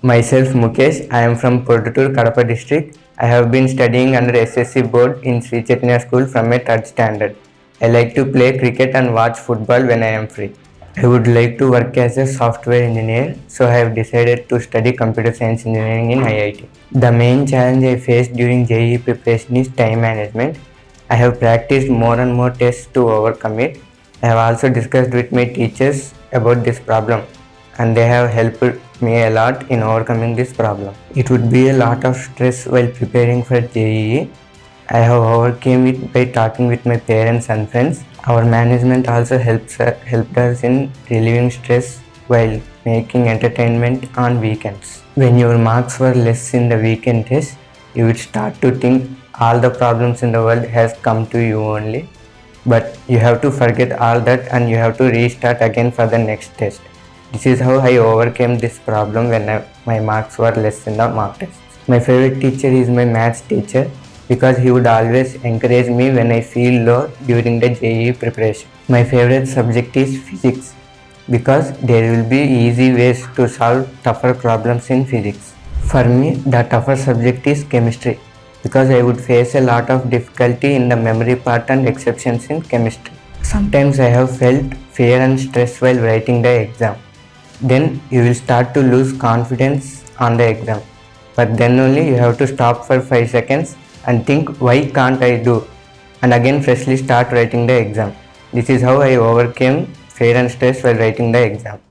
Myself Mukesh, I am from Portatur, Kadapa district. I have been studying under SSC board in Sri Chaitanya school from a third standard. I like to play cricket and watch football when I am free. I would like to work as a software engineer, so I have decided to study computer science engineering in IIT. The main challenge I faced during JEE preparation is time management. I have practiced more and more tests to overcome it. I have also discussed with my teachers about this problem, and they have helped me a lot in overcoming this problem. It would be a lot of stress while preparing for JEE. I have overcome it by talking with my parents and friends. Our management also helped us in relieving stress while making entertainment on weekends. When your marks were less in the weekend test, you would start to think all the problems in the world has come to you only. But you have to forget all that and you have to restart again for the next test. This is how I overcame this problem when my marks were less in the mock tests. My favorite teacher is my maths teacher because he would always encourage me when I feel low during the JEE preparation. My favorite subject is physics because there will be easy ways to solve tougher problems in physics. For me, the tougher subject is chemistry because I would face a lot of difficulty in the memory part and exceptions in chemistry. Sometimes I have felt fear and stress while writing the exam. Then you will start to lose confidence on the exam. But then only you have to stop for 5 seconds and think, why can't I do? And again freshly start writing the exam. This is how I overcame fear and stress while writing the exam.